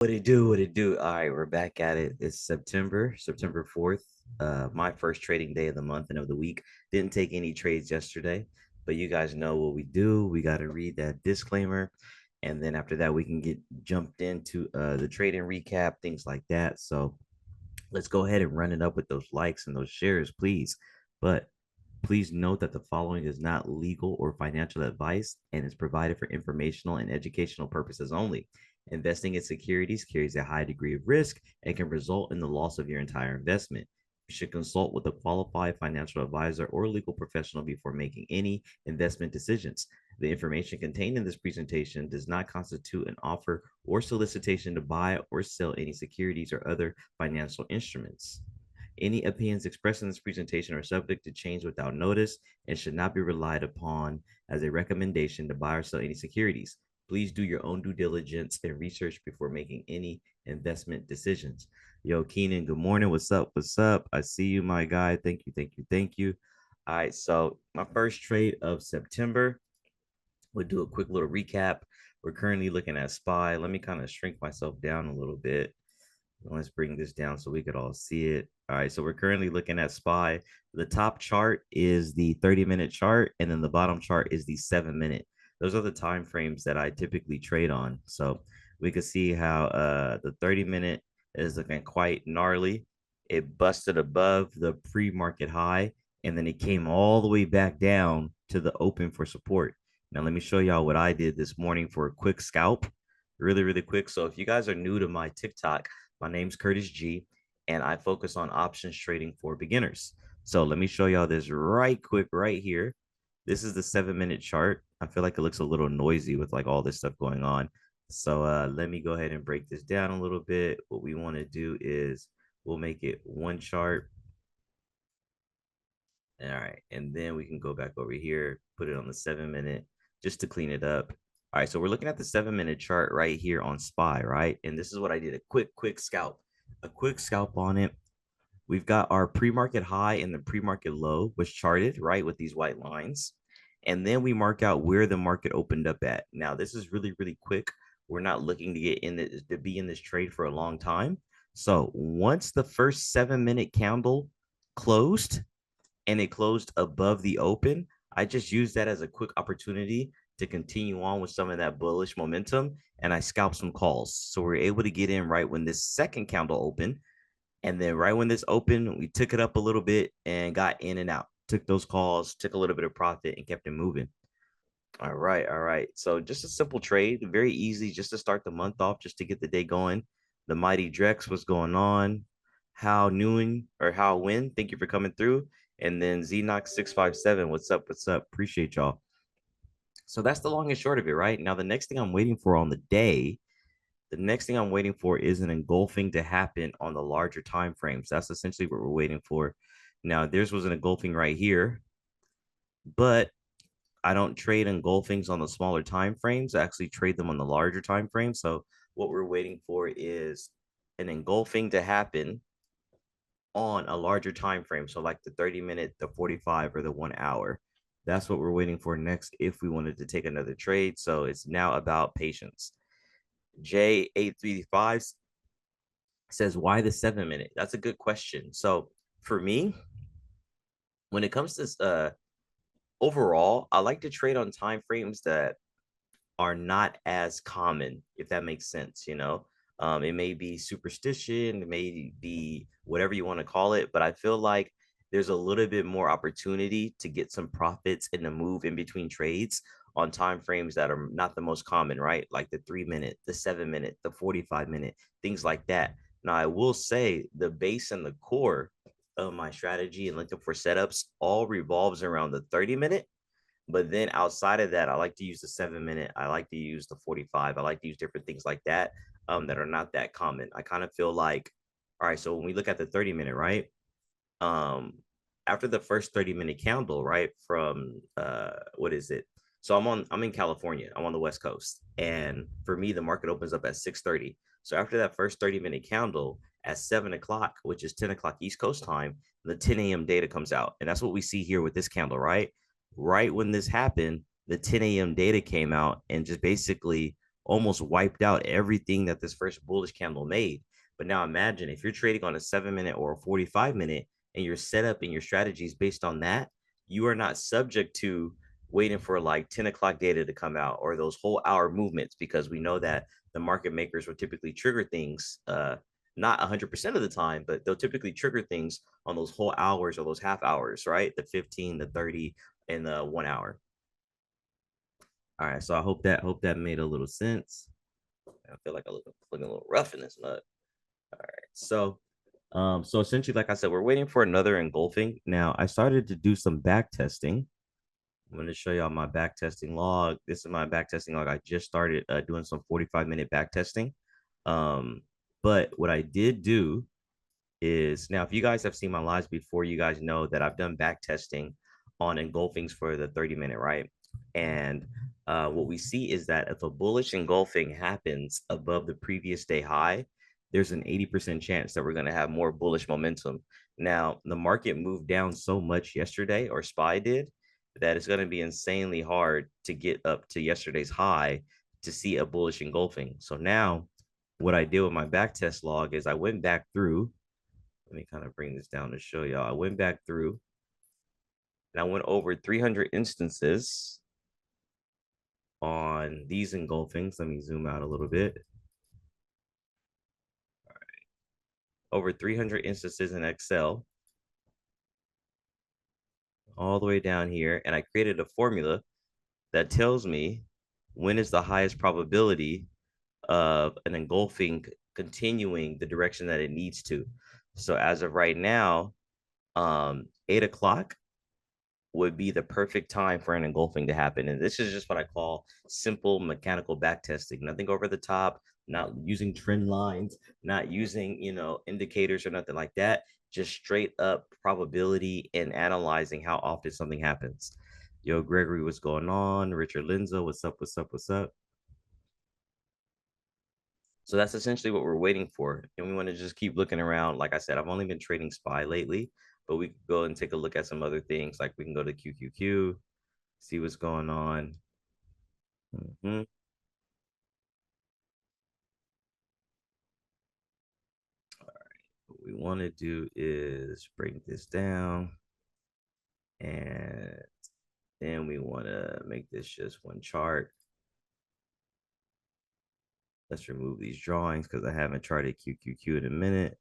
What it do? What it do? All right, we're back at it. It's September 4th. My first trading day of the month and of the week. Didn't take any trades yesterday, but you guys know what we do. We got to read that disclaimer, and then after that, we can get jumped into the trading recap, things like that. So let's go ahead and run it up with those likes and those shares, please. But please note that the following is not legal or financial advice and is provided for informational and educational purposes only. Investing in securities carries a high degree of risk and can result in the loss of your entire investment. You should consult with a qualified financial advisor or legal professional before making any investment decisions. The information contained in this presentation does not constitute an offer or solicitation to buy or sell any securities or other financial instruments. Any opinions expressed in this presentation are subject to change without notice and should not be relied upon as a recommendation to buy or sell any securities. Please do your own due diligence and research before making any investment decisions. Yo, Keenan, good morning. What's up? What's up? I see you, my guy. Thank you, thank you, thank you. All right, so my first trade of September, we'll do a quick little recap. We're currently looking at SPY. Let me kind of shrink myself down a little bit. Let's bring this down so we could all see it. All right, so we're currently looking at SPY. The top chart is the 30-minute chart, and then the bottom chart is the 7-minute. Those are the time frames that I typically trade on. So we could see how the 30-minute is looking quite gnarly. It busted above the pre-market high, and then it came all the way back down to the open for support. Now, let me show y'all what I did this morning for a quick scalp. Really, really quick. So if you guys are new to my TikTok, my name's Curtis G, and I focus on options trading for beginners. So let me show y'all this right quick right here. This is the 7-minute chart. I feel like it looks a little noisy with like all this stuff going on. So let me go ahead and break this down a little bit. What we want to do is we'll make it one chart. All right, and then we can go back over here, put it on the 7-minute just to clean it up. All right, so we're looking at the 7-minute chart right here on SPY, right? And this is what I did, a quick scalp. A quick scalp on it. We've got our pre-market high and the pre-market low was charted, right, with these white lines. And then we mark out where the market opened up at. Now, this is really, really quick. We're not looking to get in this, to be in this trade for a long time. So once the first 7-minute candle closed, and it closed above the open, I just used that as a quick opportunity to continue on with some of that bullish momentum, and I scalped some calls. So we are able to get in right when this second candle opened, and then right when this opened, we took it up a little bit and got in and out. Took those calls, took a little bit of profit, and kept it moving. All right, all right. So just a simple trade, very easy, just to start the month off, just to get the day going. The mighty Drex, what's going on? How Noon or How Win, thank you for coming through. And then Znox657, what's up? What's up? Appreciate y'all. So that's the long and short of it, right? Now, the next thing I'm waiting for on the day, the next thing I'm waiting for is an engulfing to happen on the larger time frames. That's essentially what we're waiting for. Now, theirs was an engulfing right here, but I don't trade engulfings on the smaller time frames. I actually trade them on the larger time frame. So what we're waiting for is an engulfing to happen on a larger time frame. So like the 30-minute, the 45, or the 1 hour. That's what we're waiting for next if we wanted to take another trade. So it's now about patience. J835 says, why the 7-minute? That's a good question. So for me, when it comes to overall, I like to trade on time frames that are not as common, if that makes sense, you know. It may be superstition, it may be whatever you want to call it, but I feel like there's a little bit more opportunity to get some profits in the move in between trades on time frames that are not the most common, right? Like the 3-minute, the 7-minute, the 45-minute, things like that. Now, I will say the base and the core of my strategy and looking for setups all revolves around the 30-minute. But then outside of that, I like to use the 7-minute. I like to use the 45. I like to use different things like that that are not that common. I kind of feel like, all right, so when we look at the 30-minute, right? Um, After the first 30-minute candle, right? From what is it? So I'm in California. I'm on the West Coast. And for me, the market opens up at 6:30. So after that first 30-minute candle at 7 o'clock, which is 10 o'clock East Coast time, the 10 a.m. data comes out. And that's what we see here with this candle, right? Right when this happened, the 10 a.m. data came out and just basically almost wiped out everything that this first bullish candle made. But now imagine if you're trading on a 7 minute or a 45 minute and your setup and your strategies based on that, you are not subject to waiting for like 10 o'clock data to come out or those whole hour movements, because we know that the market makers will typically trigger things, not 100% of the time, but they'll typically trigger things on those whole hours or those half hours, right? The 15, the 30, and the 1 hour. All right, so I hope that made a little sense. I feel like I look looking a little rough in this mud. All right, so essentially, like I said, we're waiting for another engulfing. Now, I started to do some back testing. I'm going to show y'all my back testing log. This is my back testing log. I just started doing some 45-minute back testing. Um, but what I did do is, now if you guys have seen my lives before, you guys know that I've done back testing on engulfings for the 30-minute, right? And what we see is that if a bullish engulfing happens above the previous day high, there's an 80% chance that we're going to have more bullish momentum. Now, the market moved down so much yesterday, or SPY did, that it's going to be insanely hard to get up to yesterday's high to see a bullish engulfing. So now what I did with my back test log is I went back through. Let me kind of bring this down to show y'all. I went back through and I went over 300 instances on these engulfings. Let me zoom out a little bit. Over 300 instances in Excel, all the way down here. And I created a formula that tells me when is the highest probability of an engulfing continuing the direction that it needs to. So as of right now, 8 o'clock would be the perfect time for an engulfing to happen. And this is just what I call simple mechanical back testing. Nothing over the top, not using trend lines, not using, indicators or nothing like that. Just straight up probability and analyzing how often something happens. Yo, Gregory, what's going on? Richard Linza, what's up? What's up? What's up? So that's essentially what we're waiting for. And we want to just keep looking around. Like I said, I've only been trading SPY lately, but we could go and take a look at some other things. Like we can go to QQQ, see what's going on. Mm-hmm. All right. What we want to do is break this down. And then we want to make this just one chart. Let's remove these drawings because I haven't charted QQQ in a minute.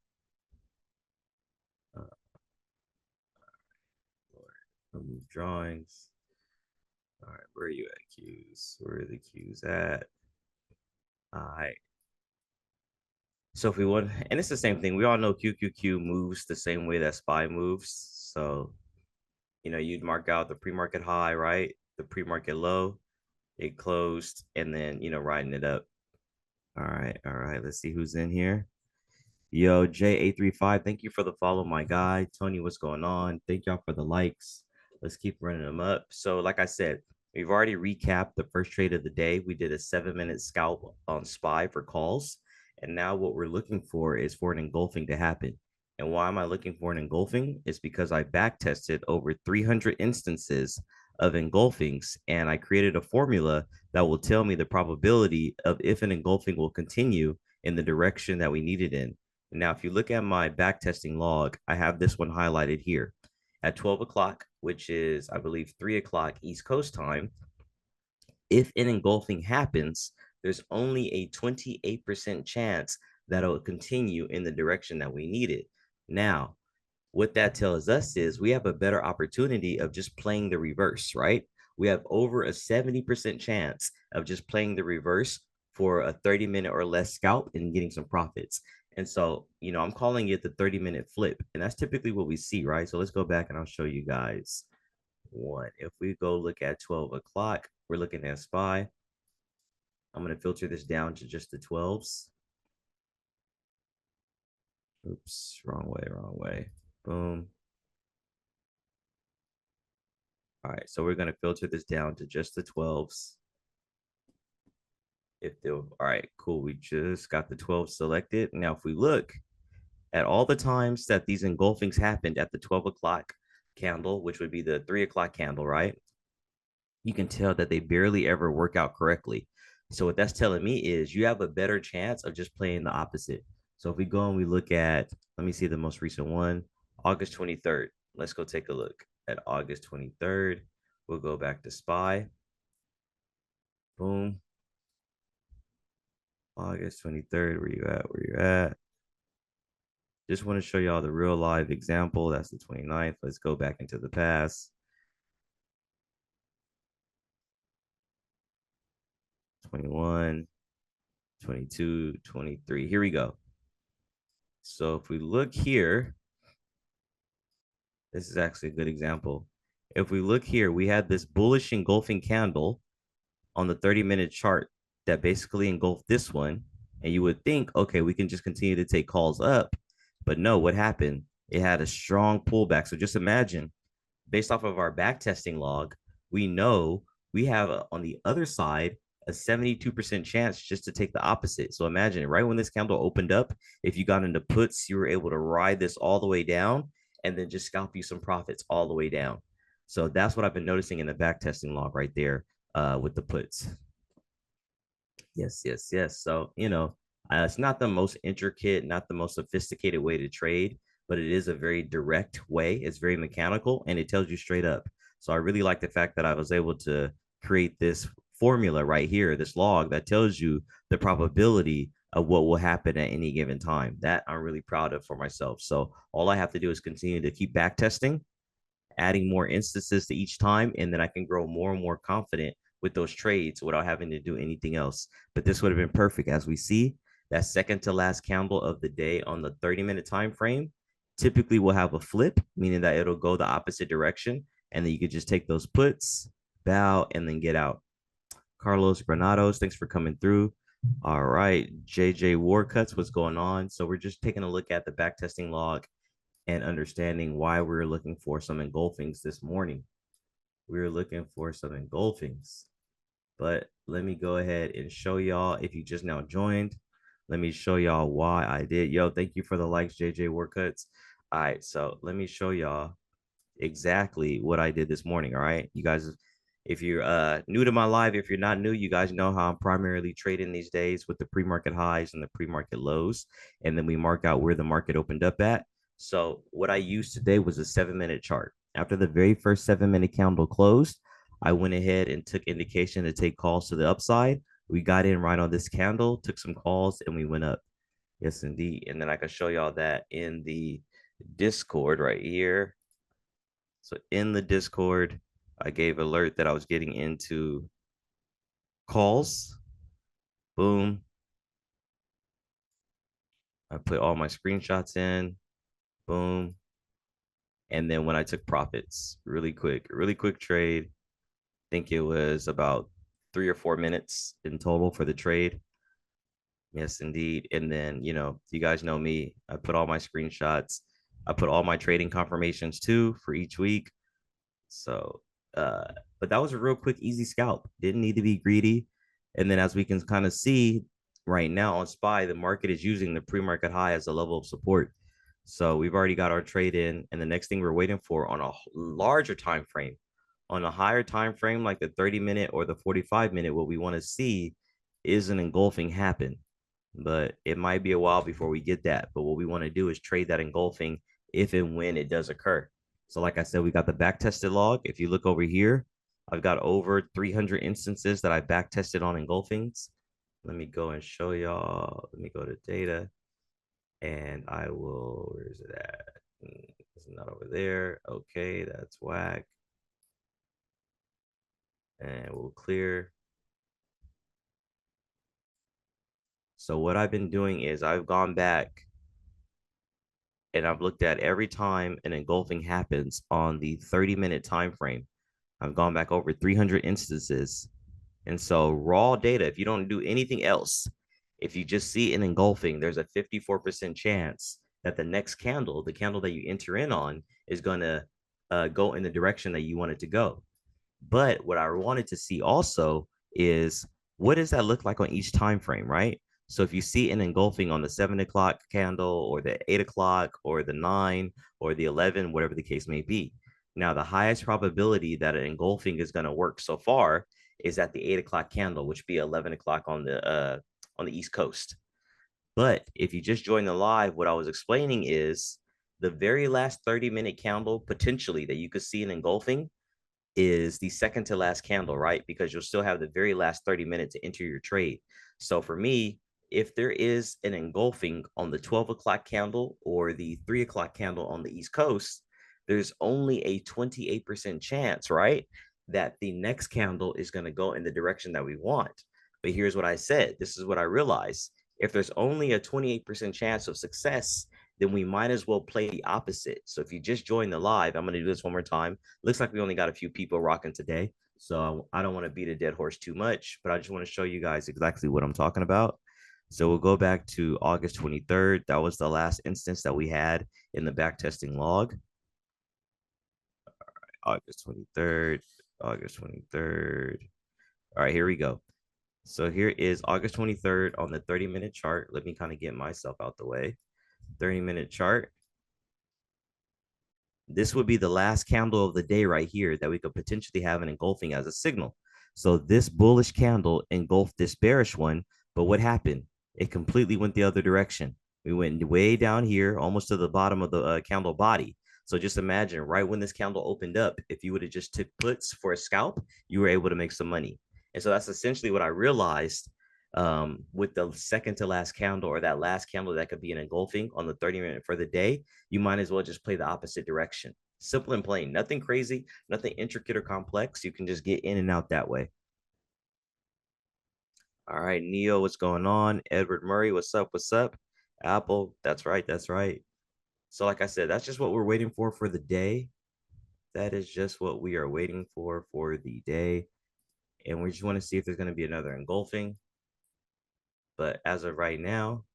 Remove drawings. All right, where are you at, Qs? Where are the Qs at? All right. So if we want, and it's the same thing. We all know QQQ moves the same way that SPY moves. So, you'd mark out the pre-market high, right? The pre-market low, it closed, and then, riding it up. All right. All right. Let's see who's in here. Yo, J835, thank you for the follow, my guy. Tony, what's going on? Thank y'all for the likes. Let's keep running them up. So, like I said, we've already recapped the first trade of the day. We did a 7-minute scalp on SPY for calls. And now what we're looking for is for an engulfing to happen. And why am I looking for an engulfing? It's because I back tested over 300 instances of engulfings, and I created a formula that will tell me the probability of if an engulfing will continue in the direction that we need it in. Now, if you look at my back testing log, I have this one highlighted here. At 12 o'clock, which is, I believe, 3 o'clock East Coast time, if an engulfing happens, there's only a 28% chance that it'll continue in the direction that we need it. Now, what that tells us is we have a better opportunity of just playing the reverse, right? We have over a 70% chance of just playing the reverse for a 30-minute or less scalp and getting some profits. And so, I'm calling it the 30-minute flip. And that's typically what we see, right? So let's go back and I'll show you guys one. If we go look at 12 o'clock, we're looking at SPY. I'm going to filter this down to just the 12s. Oops, wrong way, wrong way. Boom. All right, so we're going to filter this down to just the 12s. All right, cool. We just got the 12 selected. Now, if we look at all the times that these engulfings happened at the 12 o'clock candle, which would be the 3 o'clock candle, right? You can tell that they barely ever work out correctly. So what that's telling me is you have a better chance of just playing the opposite. So if we go and we look at, let me see the most recent one, August 23rd. Let's go take a look at August 23rd. We'll go back to SPY. Boom. August 23rd. Where you at? Where you at? Just want to show y'all the real live example. That's the 29th. Let's go back into the past. 21, 22, 23. Here we go. So if we look here, this is actually a good example. If we look here, we had this bullish engulfing candle on the 30-minute chart that basically engulfed this one. And you would think, okay, we can just continue to take calls up. But no, what happened? It had a strong pullback. So just imagine, based off of our back testing log, we know we have on the other side a 72% chance just to take the opposite. So imagine right when this candle opened up, if you got into puts, you were able to ride this all the way down and then just scalp you some profits all the way down. So that's what I've been noticing in the back testing log right there with the puts. Yes, yes, yes. So, it's not the most intricate, not the most sophisticated way to trade, but it is a very direct way. It's very mechanical and it tells you straight up. So, I really like the fact that I was able to create this formula right here, this log that tells you the probability of what will happen at any given time. That I'm really proud of for myself. So, all I have to do is continue to keep back testing, adding more instances to each time, and then I can grow more and more confident with those trades without having to do anything else. But this would have been perfect. As we see, that second to last candle of the day on the 30-minute time frame typically will have a flip, meaning that it'll go the opposite direction. And then you could just take those puts, bow, and then get out. Carlos Granados, thanks for coming through. All right, JJ Warcuts, what's going on? So we're just taking a look at the backtesting log and understanding why we're looking for some engulfings this morning. We're looking for some engulfings. But let me go ahead and show y'all, if you just now joined, let me show y'all why I did. Yo, thank you for the likes, JJ Workcuts. All right, so let me show y'all exactly what I did this morning. All right, you guys, if you're new to my live, if you're not new, you guys know how I'm primarily trading these days with the pre-market highs and the pre-market lows, and then we mark out where the market opened up at. So what I used today was a 7-minute chart. After the very first 7-minute candle closed, I went ahead and took indication to take calls to the upside. We got in right on this candle, took some calls, and we went up. Yes, indeed. And then I can show y'all that in the Discord right here. So in the Discord, I gave alert that I was getting into calls. Boom. I put all my screenshots in. Boom. And then when I took profits, really quick trade. I think it was about 3 or 4 minutes in total for the trade. Yes, indeed. And then, you guys know me. I put all my screenshots. I put all my trading confirmations too for each week. So, uh, but that was a real quick, easy scalp. Didn't need to be greedy. And then, as we can kind of see right now on SPY, the market is using the pre-market high as a level of support. So we've already got our trade in, and the next thing we're waiting for on a larger time frame, on a higher time frame like the 30-minute or the 45-minute, what we want to see is an engulfing happen. But it might be a while before we get that. But what we want to do is trade that engulfing if and when it does occur. So like I said, we got the back tested log. If you look over here, I've got over 300 instances that I back tested on engulfings. Let me go and show y'all. Let me go to data and I will, where is it at? It's not over there. Okay, that's whack. And we'll clear. So what I've been doing is I've gone back and I've looked at every time an engulfing happens on the 30-minute time frame. I've gone back over 300 instances. And so raw data, if you don't do anything else, if you just see an engulfing, there's a 54% chance that the next candle, the candle that you enter in on, is going to go in the direction that you want it to go. But what I wanted to see also is what does that look like on each time frame, right? So if you see an engulfing on the 7 o'clock candle or the 8 o'clock or the 9 or the 11, whatever the case may be. Now, the highest probability that an engulfing is going to work so far is at the 8 o'clock candle, which would be 11 o'clock on the East Coast. But if you just joined the live, what I was explaining is the very last 30-minute candle potentially that you could see in engulfing is the second to last candle, right? Because you'll still have the very last 30 minutes to enter your trade. So for me, if there is an engulfing on the 12 o'clock candle or the 3 o'clock candle on the East Coast, there's only a 28% chance, right? That the next candle is going to go in the direction that we want. But here's what I said. This is what I realized. If there's only a 28% chance of success, then we might as well play the opposite. So if you just joined the live, I'm going to do this one more time. Looks like we only got a few people rocking today. So I don't want to beat a dead horse too much, but I just want to show you guys exactly what I'm talking about. So we'll go back to August 23rd. That was the last instance that we had in the backtesting log. August 23rd, August 23rd. All right, here we go. So here is August 23rd on the 30-minute chart. Let me kind of get myself out the way. 30-minute chart. This would be the last candle of the day right here that we could potentially have an engulfing as a signal. So this bullish candle engulfed this bearish one, but what happened? It completely went the other direction. We went way down here, almost to the bottom of the candle body. So just imagine right when this candle opened up, if you would have just took puts for a scalp, you were able to make some money. And so that's essentially what I realized with the second to last candle or that last candle that could be an engulfing on the 30-minute for the day. You might as well just play the opposite direction. Simple and plain, nothing crazy, nothing intricate or complex. You can just get in and out that way. All right, Neo, what's going on? Edward Murray, what's up? What's up? Apple, that's right, that's right. So like I said, that's just what we're waiting for the day. That is just what we are waiting for the day. And we just want to see if there's going to be another engulfing. But as of right now,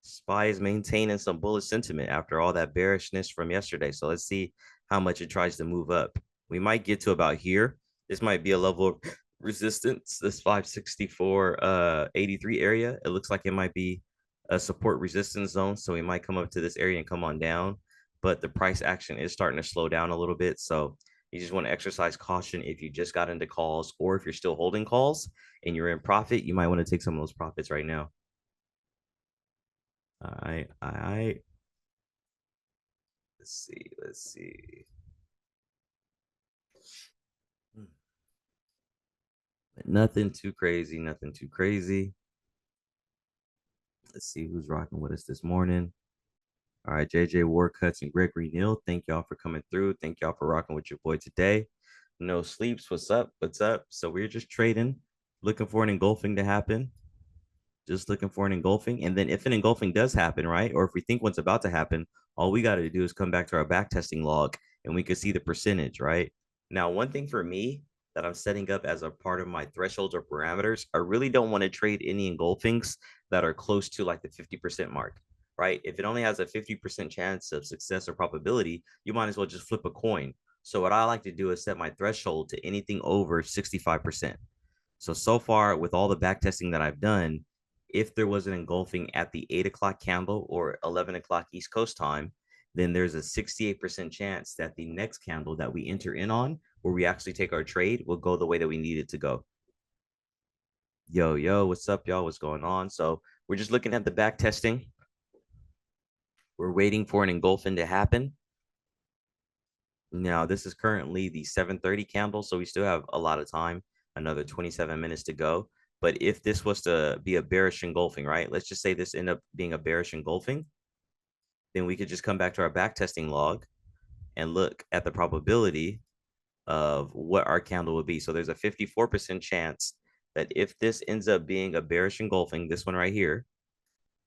SPY is maintaining some bullish sentiment after all that bearishness from yesterday. So let's see how much it tries to move up. We might get to about here. This might be a level of resistance, this 564 83 area. It looks like it might be a support resistance zone. So we might come up to this area and come on down. But the price action is starting to slow down a little bit. So you just want to exercise caution if you just got into calls or if you're still holding calls and you're in profit, you might want to take some of those profits right now. All right, all right. Let's see, let's see. Nothing too crazy, nothing too crazy. Let's see who's rocking with us this morning. All right, JJ Warcuts and Gregory Neal, thank y'all for coming through. Thank y'all for rocking with your boy today. No sleeps, what's up? What's up? So we're just trading, looking for an engulfing to happen. Just looking for an engulfing. And then if an engulfing does happen, right? Or if we think one's about to happen, all we got to do is come back to our back testing log and we can see the percentage, right? Now, one thing for me that I'm setting up as a part of my thresholds or parameters, I really don't want to trade any engulfings that are close to like the 50% mark, right? If it only has a 50% chance of success or probability, you might as well just flip a coin. So what I like to do is set my threshold to anything over 65%. So far with all the back testing that I've done, if there was an engulfing at the 8 o'clock candle or 11 o'clock East Coast time, then there's a 68% chance that the next candle that we enter in on, where we actually take our trade, will go the way that we need it to go. Yo, what's up, y'all? What's going on? So we're just looking at the back testing. We're waiting for an engulfing to happen. Now, this is currently the 7:30 candle, so we still have a lot of time, another 27 minutes to go. But if this was to be a bearish engulfing, right? Let's just say this ended up being a bearish engulfing, then we could just come back to our back testing log and look at the probability of what our candle would be. So there's a 54% chance that if this ends up being a bearish engulfing, this one right here,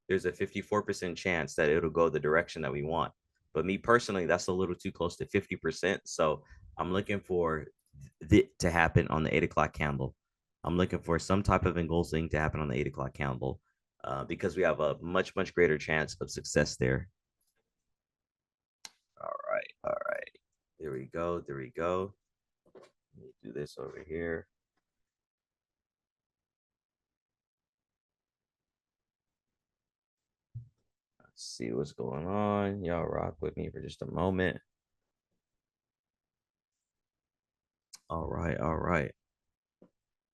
there's a 54% chance that it'll go the direction that we want. But me personally, that's a little too close to 50%. So I'm looking for it to happen on the 8 o'clock candle. I'm looking for some type of engulfing to happen on the 8 o'clock candle because we have a much, much greater chance of success there. All right. All right. There we go. There we go. Let me do this over here. Let's see what's going on. Y'all rock with me for just a moment. All right. All right.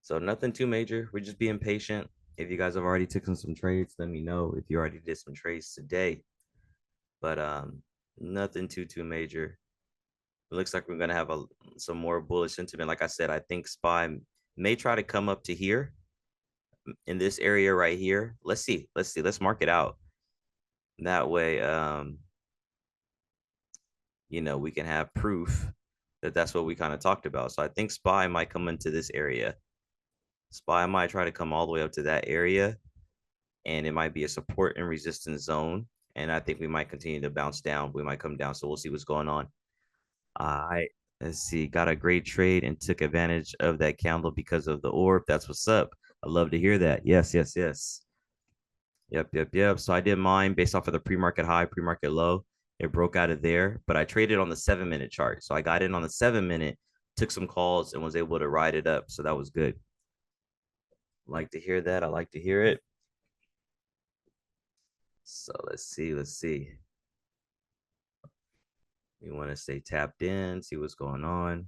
So nothing too major. We're just being patient. If you guys have already taken some trades, let me know if you already did some trades today. But nothing too major. It looks like we're gonna have some more bullish sentiment. Like I said, I think SPY may try to come up to here in this area right here. Let's see. Let's see. Let's mark it out. That way, we can have proof that that's what we kind of talked about. So I think SPY might come into this area. SPY might try to come all the way up to that area, and it might be a support and resistance zone. And I think we might continue to bounce down. We might come down. So we'll see what's going on. I Let's see. Got a great trade and took advantage of that candle because of the orb. That's what's up. I love to hear that. Yes, yes, yes. Yep. So I did mine based off of the pre-market high, pre-market low. It broke out of there, but I traded on the 7-minute chart. So I got in on the 7-minute, took some calls, and was able to ride it up. So that was good. Like to hear that. I like to hear it. So let's see. Let's see. We want to stay tapped in, see what's going on.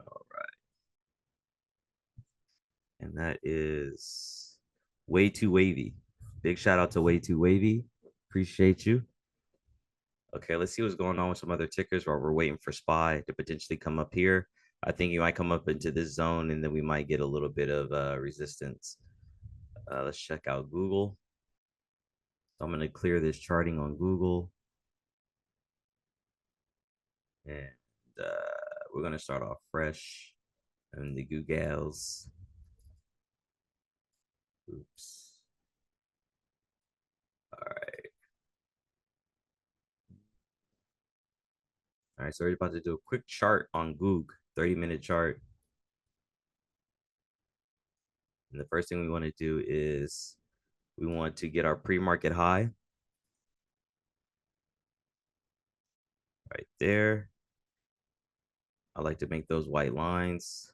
All right. And that is way too wavy. Big shout out to way too wavy. Appreciate you. Okay, let's see what's going on with some other tickers while we're waiting for SPY to potentially come up here. I think you might come up into this zone and then we might get a little bit of resistance. Let's check out Google. So I'm going to clear this charting on Google. And we're going to start off fresh and the Googles. Oops. All right. All right, so we're about to do a quick chart on Goog, 30-minute chart. And the first thing we want to do is we want to get our pre-market high right there. I like to make those white lines.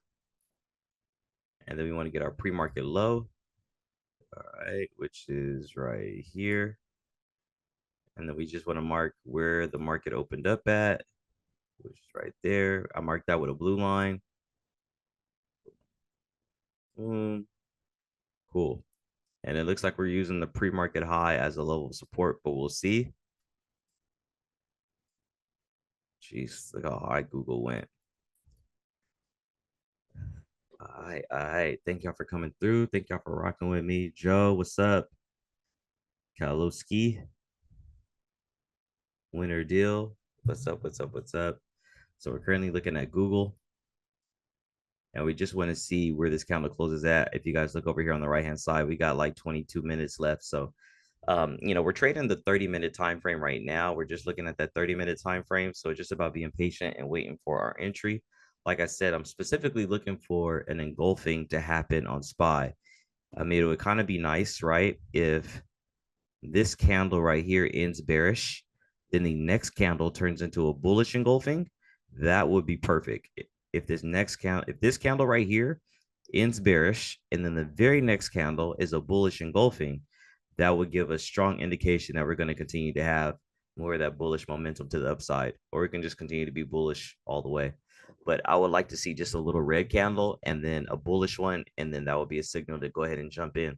And then we want to get our pre-market low, all right, which is right here. And then we just want to mark where the market opened up at, which is right there. I marked that with a blue line. Cool. And it looks like we're using the pre-market high as a level of support, but we'll see. Jeez, look how high Google went. All right. Thank y'all for coming through. Thank y'all for rocking with me. Joe, what's up? Kalowski, winner deal. What's up? So we're currently looking at Google. And we just want to see where this candle closes at. If you guys look over here on the right hand side, we got like 22 minutes left. So we're trading the 30-minute time frame right now. We're just looking at that 30-minute time frame. So it's just about being patient and waiting for our entry. Like I said, I'm specifically looking for an engulfing to happen on SPY. I mean, it would kind of be nice, right? If this candle right here ends bearish, then the next candle turns into a bullish engulfing. That would be perfect. If this candle right here ends bearish, and then the very next candle is a bullish engulfing, that would give a strong indication that we're going to continue to have more of that bullish momentum to the upside, or we can just continue to be bullish all the way. But I would like to see just a little red candle and then a bullish one, and then that would be a signal to go ahead and jump in.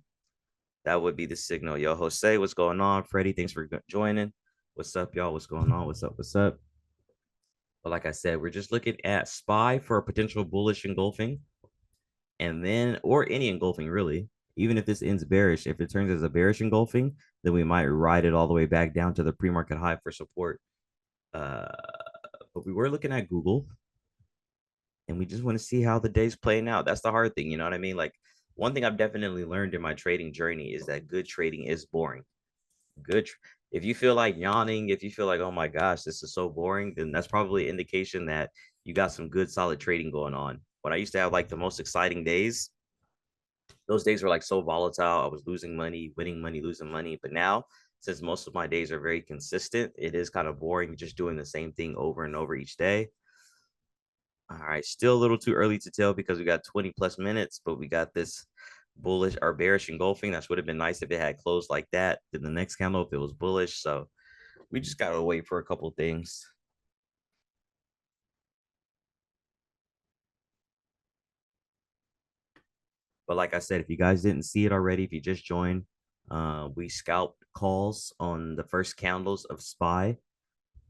That would be the signal. Yo, Jose, what's going on? Freddie, thanks for joining. What's up, y'all? What's going on? What's up? But like I said, we're just looking at SPY for a potential bullish engulfing, and then, or any engulfing really. Even if this ends bearish, if it turns as a bearish engulfing, then we might ride it all the way back down to the pre-market high for support. Uh, but we were looking at Google, and we just want to see how the day's playing out. That's the hard thing, you know what I mean? Like, one thing I've definitely learned in my trading journey is that good trading is boring. If you feel like yawning, if you feel like, oh my gosh, this is so boring, then that's probably an indication that you got some good solid trading going on. When I used to have like the most exciting days, those days were like so volatile. I was losing money, winning money, losing money. But now, since most of my days are very consistent, it is kind of boring just doing the same thing over and over each day. All right, still a little too early to tell because we got 20 plus minutes, but we got this bullish or bearish engulfing. That would have been nice if it had closed like that. Then the next candle, if it was bullish. So we just gotta wait for a couple things. But like I said, if you guys didn't see it already, if you just joined, we scalped calls on the first candles of SPY.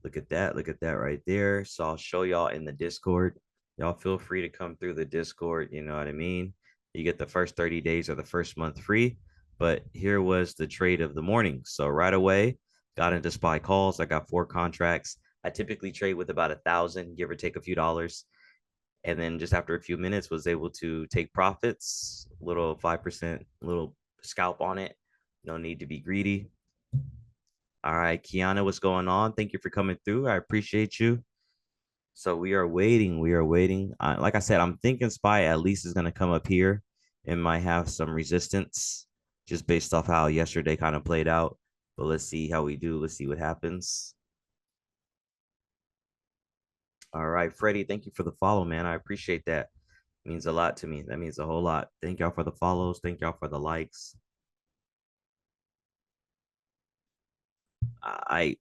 Look at that. Look at that right there. So I'll show y'all in the Discord. Y'all feel free to come through the Discord. You know what I mean? You get the first 30 days or the first month free. But here was the trade of the morning. So right away, got into SPY calls. I got 4 contracts. I typically trade with about 1,000, give or take a few dollars. And then just after a few minutes, was able to take profits, little 5%, little scalp on it. No need to be greedy. All right, Kiana, what's going on? Thank you for coming through. I appreciate you. So we are waiting. We are waiting. Like I said, I'm thinking SPY at least is going to come up here and might have some resistance just based off how yesterday kind of played out. But let's see how we do. Let's see what happens. All right, Freddie, thank you for the follow, man. I appreciate that. It means a lot to me. That means a whole lot. Thank y'all for the follows. Thank y'all for the likes. I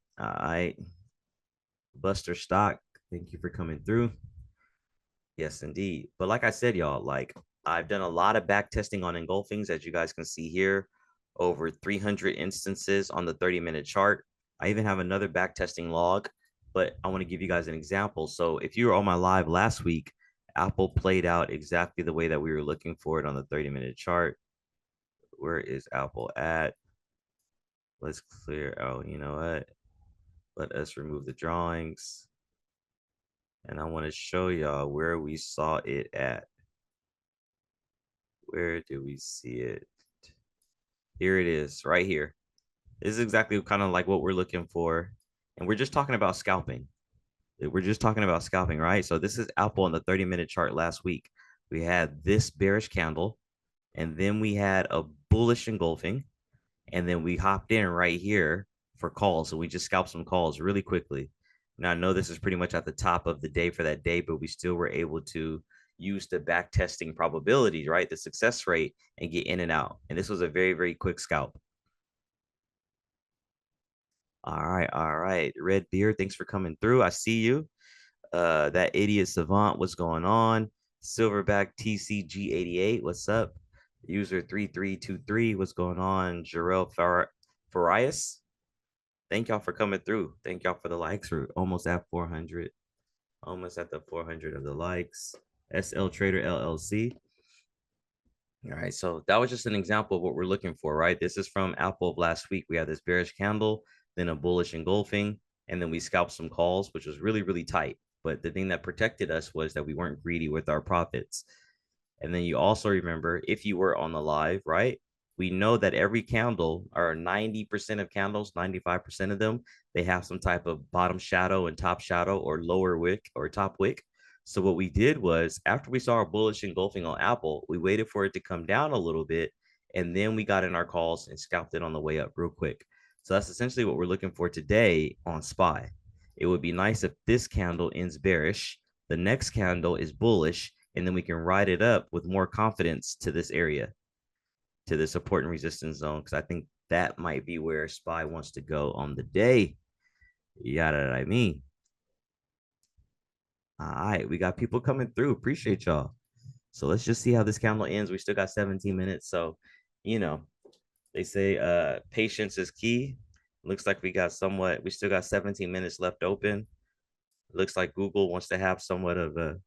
Buster Stock, thank you for coming through. Yes, indeed. But like I said, y'all, like I've done a lot of back testing on engulfings, as you guys can see here, over 300 instances on the 30-minute chart. I even have another back testing log, but I want to give you guys an example. So if you were on my live last week, Apple played out exactly the way that we were looking for it on the 30-minute chart. Where is Apple at? Let's clear out, you know what? Let us remove the drawings. And I want to show y'all where we saw it at. Where do we see it? Here it is, right here. This is exactly kind of like what we're looking for. And we're just talking about scalping. We're just talking about scalping, right? So this is Apple on the 30-minute chart last week. We had this bearish candle, and then we had a bullish engulfing, and then we hopped in right here for calls. So we just scalped some calls really quickly. Now I know this is pretty much at the top of the day for that day, but we still were able to use the back testing probability, right? The success rate, and get in and out. And this was a very, very quick scalp. All right. Red Beard, thanks for coming through. I see you. That idiot savant, what's going on? Silverback TCG88, what's up? User 3323, what's going on? Jarrell Farias, thank y'all for coming through. Thank y'all for the likes. We're almost at 400. Almost at the 400 of the likes. SL Trader LLC. All right, so that was just an example of what we're looking for, right? This is from Apple of last week. We had this bearish candle, then a bullish engulfing, and then we scalped some calls, which was really, really tight. But the thing that protected us was that we weren't greedy with our profits. And then you also remember, if you were on the live, right? We know that every candle, or 90% of candles, 95% of them, they have some type of bottom shadow and top shadow, or lower wick or top wick. So what we did was, after we saw a bullish engulfing on Apple, we waited for it to come down a little bit, and then we got in our calls and scalped it on the way up real quick. So that's essentially what we're looking for today on SPY. It would be nice if this candle ends bearish, the next candle is bullish, and then we can ride it up with more confidence to this area, to the support and resistance zone, because I think that might be where SPY wants to go on the day. Yada, I mean. All right, we got people coming through. Appreciate y'all. So let's just see how this candle ends. We still got 17 minutes. So, you know, they say patience is key. Looks like we still got 17 minutes left open. Looks like Google wants to have somewhat of a,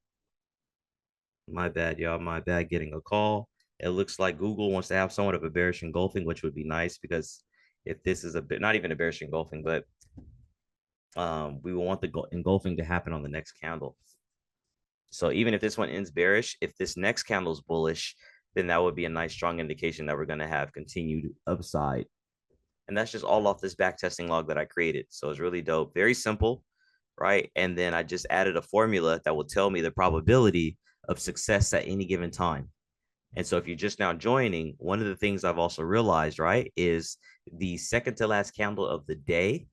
my bad, y'all, my bad, getting a call. It looks like Google wants to have somewhat of a bearish engulfing, which would be nice, because if this is a bit, not even a bearish engulfing, but we will want the engulfing to happen on the next candle. So even if this one ends bearish, if this next candle is bullish, then that would be a nice strong indication that we're going to have continued upside. And that's just all off this back testing log that I created. So it's really dope. Very simple, right? And then I just added a formula that will tell me the probability of success at any given time. And so if you're just now joining, one of the things I've also realized, right, is the second to last candle of the day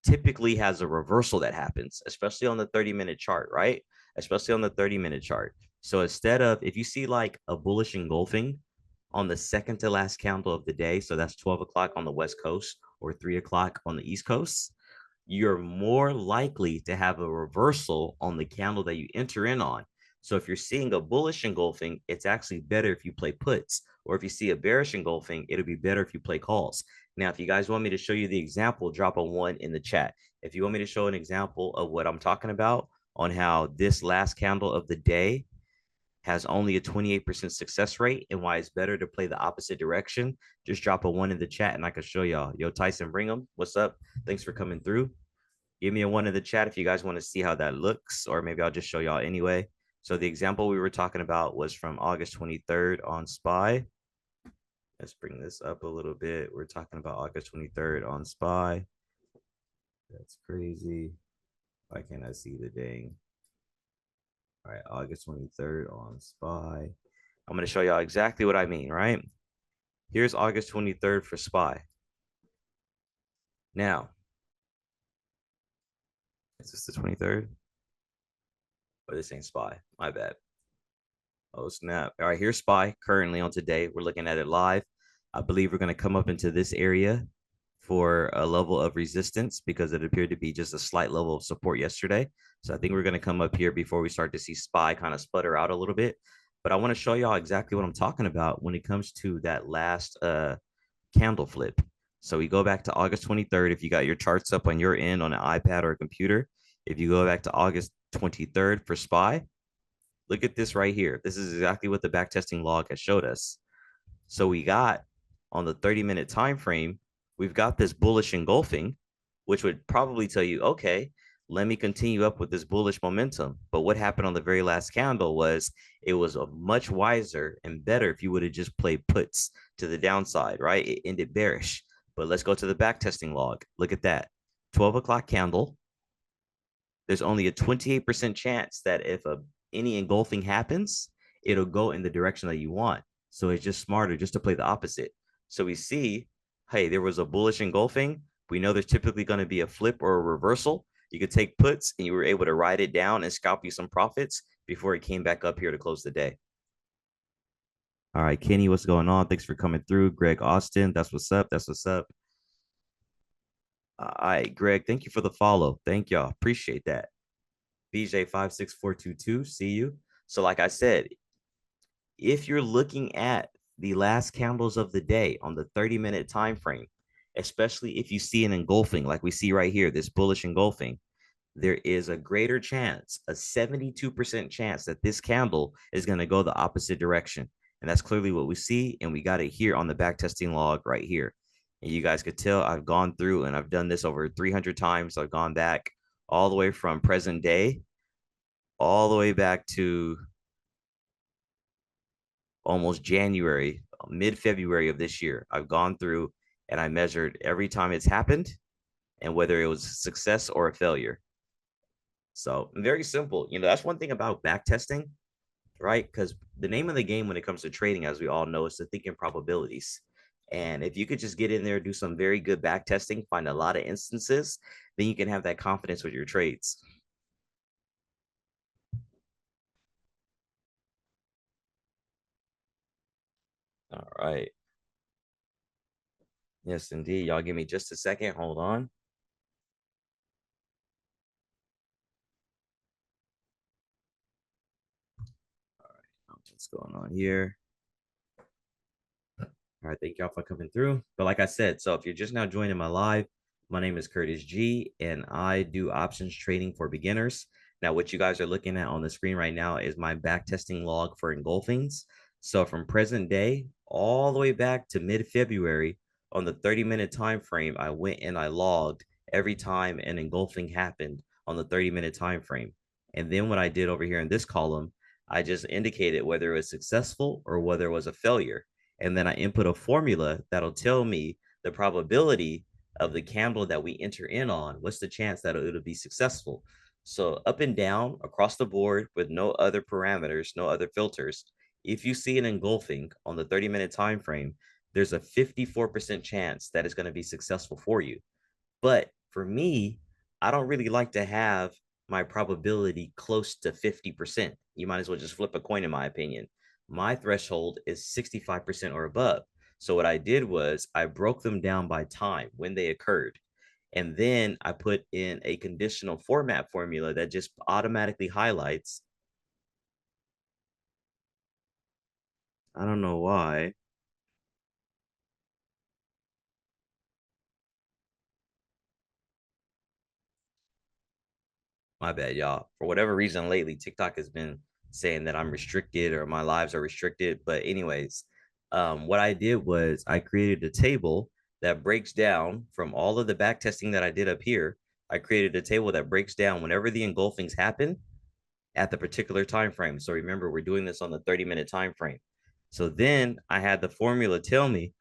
typically has a reversal that happens, especially on the 30-minute chart, right? Especially on the 30-minute chart. So instead of, if you see like a bullish engulfing on the second to last candle of the day, so that's 12 o'clock on the West Coast or 3 o'clock on the East Coast, you're more likely to have a reversal on the candle that you enter in on. So if you're seeing a bullish engulfing, it's actually better if you play puts. Or if you see a bearish engulfing, it'll be better if you play calls. Now, if you guys want me to show you the example, drop a 1 in the chat. If you want me to show an example of what I'm talking about on how this last candle of the day has only a 28% success rate and why it's better to play the opposite direction, just drop a 1 in the chat and I can show y'all. Yo, Tyson Brigham, what's up? Thanks for coming through. Give me a 1 in the chat if you guys want to see how that looks, or maybe I'll just show y'all anyway. So the example we were talking about was from August 23rd on SPY. Let's bring this up a little bit. We're talking about August 23rd on SPY. That's crazy. Why can't I see the dang? All right, August 23rd on SPY. I'm going to show y'all exactly what I mean, right? Here's August 23rd for SPY. Now, is this the 23rd? Oh, this ain't SPY. My bad. Oh, snap. All right, here's SPY currently on today. We're looking at it live. I believe we're going to come up into this area for a level of resistance because it appeared to be just a slight level of support yesterday. So I think we're going to come up here before we start to see SPY kind of sputter out a little bit. But I want to show y'all exactly what I'm talking about when it comes to that last candle flip. So we go back to August 23rd. If you got your charts up on your end on an iPad or a computer, if you go back to August 23rd for SPY, look at this right here. This is exactly what the backtesting log has showed us. So we got on the 30-minute time frame, we've got this bullish engulfing, which would probably tell you, okay, let me continue up with this bullish momentum. But what happened on the very last candle was it was a much wiser and better if you would have just played puts to the downside, right? It ended bearish. But let's go to the backtesting log. Look at that. 12 o'clock candle. There's only a 28% chance that if any engulfing happens, it'll go in the direction that you want. So it's just smarter just to play the opposite. So we see, hey, there was a bullish engulfing. We know there's typically going to be a flip or a reversal. You could take puts and you were able to ride it down and scalp you some profits before it came back up here to close the day. All right, Kenny, what's going on? Thanks for coming through. Greg Austin, that's what's up. That's what's up. All right, Greg, thank you for the follow. Thank y'all. Appreciate that. BJ56422, see you. So like I said, if you're looking at the last candles of the day on the 30-minute time frame, especially if you see an engulfing like we see right here, this bullish engulfing, there is a greater chance, a 72% chance that this candle is going to go the opposite direction. And that's clearly what we see. And we got it here on the backtesting log right here. And you guys could tell I've gone through and I've done this over 300 times. I've gone back all the way from present day, all the way back to almost January, mid-February of this year. I've gone through and I measured every time it's happened and whether it was a success or a failure. So very simple. That's one thing about back testing, right? Because the name of the game when it comes to trading, as we all know, is to think in probabilities. And if you could just get in there, do some very good back testing, find a lot of instances, then you can have that confidence with your trades. All right. Yes, indeed. Y'all give me just a second. Hold on. All right. What's going on here? All right, thank y'all for coming through. But like I said, so if you're just now joining my live, my name is Curtis G, and I do options trading for beginners. Now, what you guys are looking at on the screen right now is my back testing log for engulfings. So from present day all the way back to mid-February on the 30-minute time frame, I went and I logged every time an engulfing happened on the 30-minute time frame. And then what I did over here in this column, I just indicated whether it was successful or whether it was a failure, and then I input a formula that'll tell me the probability of the candle that we enter in on. What's the chance that it'll be successful? So up and down across the board with no other parameters, no other filters. If you see an engulfing on the 30-minute time frame, there's a 54% chance that it's going to be successful for you. But for me, I don't really like to have my probability close to 50%. You might as well just flip a coin, in my opinion. My threshold is 65% or above. So what I did was I broke them down by time when they occurred. And then I put in a conditional format formula that just automatically highlights I don't know why. My bad, y'all. For whatever reason lately, TikTok has been saying that I'm restricted or my lives are restricted. But anyways, what I did was I created a table that breaks down from all of the back testing that I did up here. I created a table that breaks down whenever the engulfings happen at the particular time frame. So remember, we're doing this on the 30-minute time frame. So then I had the formula tell me,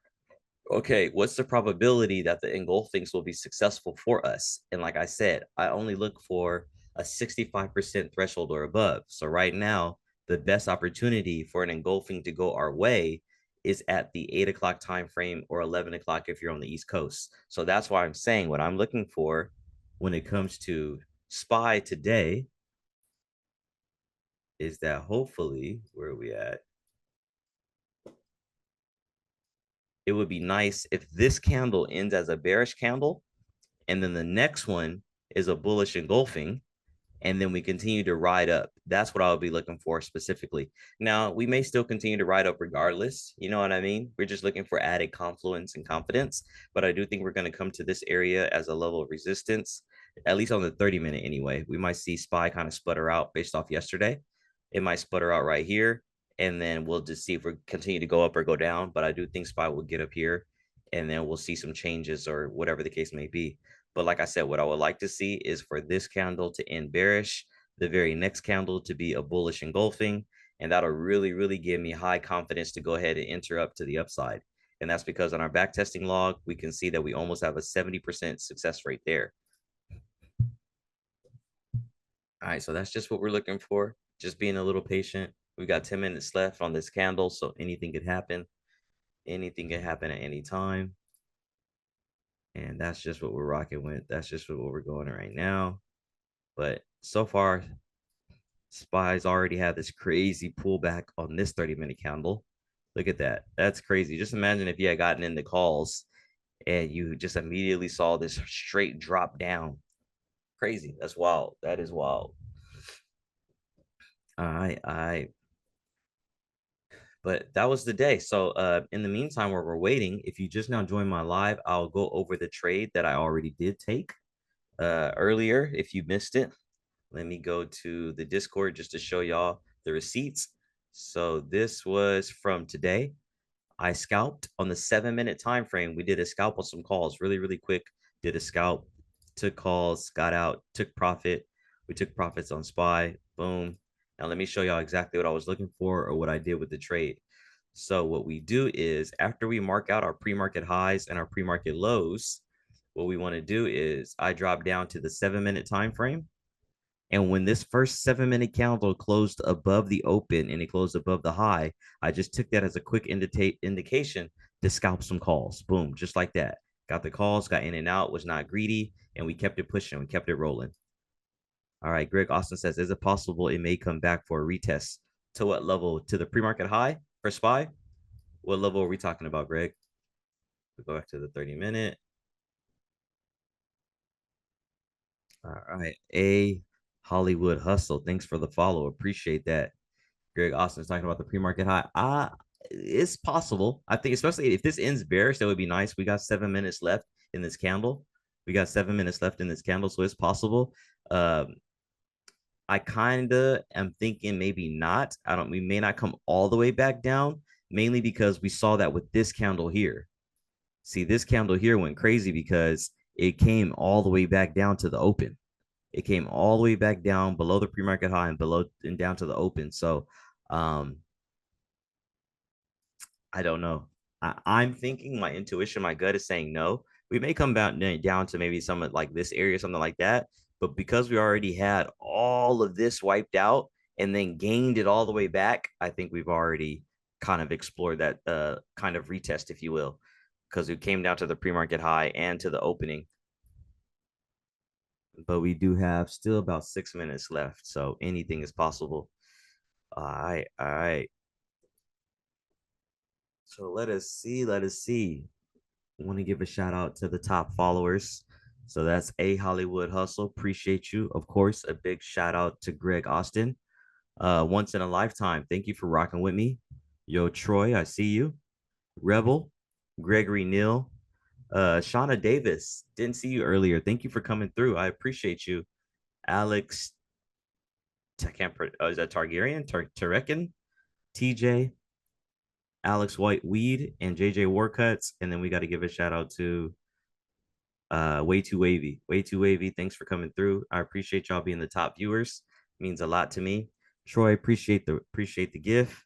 okay, what's the probability that the engulfings will be successful for us? And like I said, I only look for a 65% threshold or above. So right now, the best opportunity for an engulfing to go our way is at the 8 o'clock time frame or 11 o'clock if you're on the East Coast. So that's why I'm saying what I'm looking for when it comes to SPY today is that hopefully, where are we at? It would be nice if this candle ends as a bearish candle and then the next one is a bullish engulfing, and then we continue to ride up. That's what I would be looking for specifically. Now, we may still continue to ride up regardless. You know what I mean? We're just looking for added confluence and confidence. But I do think we're going to come to this area as a level of resistance, at least on the 30-minute anyway. We might see SPY kind of sputter out based off yesterday. It might sputter out right here. And then we'll just see if we continue to go up or go down. But I do think SPY will get up here and then we'll see some changes or whatever the case may be. But like I said, what I would like to see is for this candle to end bearish, the very next candle to be a bullish engulfing. And that'll really, really give me high confidence to go ahead and enter up to the upside. And that's because on our back testing log, we can see that we almost have a 70% success rate there. All right, so that's just what we're looking for. Just being a little patient. We got 10 minutes left on this candle, so anything could happen. Anything can happen at any time. And that's just what we're rocking with. That's just what we're going right now. But so far, SPY's already had this crazy pullback on this 30-minute candle. Look at that. That's crazy. Just imagine if you had gotten into calls and you just immediately saw this straight drop down. Crazy. That's wild. That is wild. I but that was the day. So in the meantime, while we're waiting, if you just now joined my live, I'll go over the trade that I already did take earlier if you missed it. Let me go to the Discord just to show y'all the receipts. So this was from today. I scalped on the 7-minute time frame. We did a scalp on some calls really, really quick. Did a scalp, took calls, got out, took profit. We took profits on SPY. Boom. Now let me show y'all exactly what I was looking for or what I did with the trade. So what we do is after we mark out our pre-market highs and our pre-market lows, what we want to do is I drop down to the 7-minute time frame. And when this first 7-minute candle closed above the open and it closed above the high, I just took that as a quick indication to scalp some calls. Boom, just like that. Got the calls, got in and out, was not greedy, and we kept it pushing. We kept it rolling. All right, Greg Austin says, is it possible it may come back for a retest? To what level? To the pre-market high for SPY? What level are we talking about, Greg? We go back to the 30-minute. All right. A Hollywood Hustle. Thanks for the follow. Appreciate that. Greg Austin's talking about the pre-market high. It's possible. I think, especially if this ends bearish, that would be nice. We got 7 minutes left in this candle. We got 7 minutes left in this candle, so it's possible. I kind of am thinking maybe not. I don't. We may not come all the way back down, mainly because we saw that with this candle here. See, this candle here went crazy because it came all the way back down to the open. It came all the way back down below the pre-market high and below and down to the open. So, I don't know. I'm thinking my intuition, my gut is saying no. We may come down to maybe some like this area, something like that. But because we already had all of this wiped out and then gained it all the way back, I think we've already kind of explored that kind of retest, if you will, because it came down to the pre-market high and to the opening. But we do have still about 6 minutes left, so anything is possible. All right, all right. So let us see. Let us see. I want to give a shout out to the top followers. So that's A Hollywood Hustle. Appreciate you. Of course, a big shout out to Greg Austin. Once in a lifetime. Thank you for rocking with me. Yo, Troy, I see you. Rebel, Gregory Neal, Shauna Davis. Didn't see you earlier. Thank you for coming through. I appreciate you. Alex, I can't. Is that Targaryen? Tarekin, TJ, Alex White Weed, and JJ Warcuts. And then we got to give a shout out to Way Too Wavy. Way Too Wavy. Thanks for coming through. I appreciate y'all being the top viewers. It means a lot to me. Troy, appreciate the gift.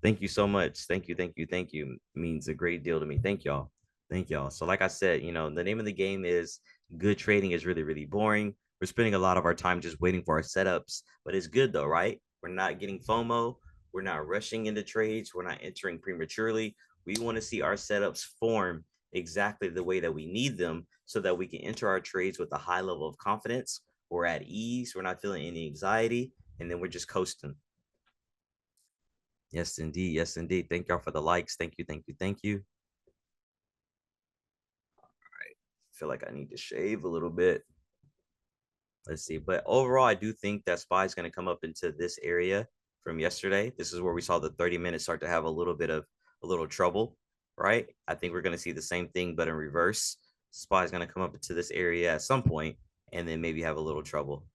Thank you so much. Thank you, thank you, thank you. It means a great deal to me. Thank y'all. Thank y'all. So, like I said, the name of the game is good trading is really, really boring. We're spending a lot of our time just waiting for our setups, but it's good though, right? We're not getting FOMO. We're not rushing into trades. We're not entering prematurely. We want to see our setups form exactly the way that we need them so that we can enter our trades with a high level of confidence. We're at ease. We're not feeling any anxiety. And then we're just coasting. Yes, indeed. Yes, indeed. Thank y'all for the likes. Thank you. Thank you. Thank you. I feel like I need to shave a little bit. Let's see. But overall, I do think that SPY is going to come up into this area from yesterday. This is where we saw the 30 minutes start to have a little bit of a little trouble, right? I think we're going to see the same thing, but in reverse. SPY is going to come up into this area at some point and then maybe have a little trouble.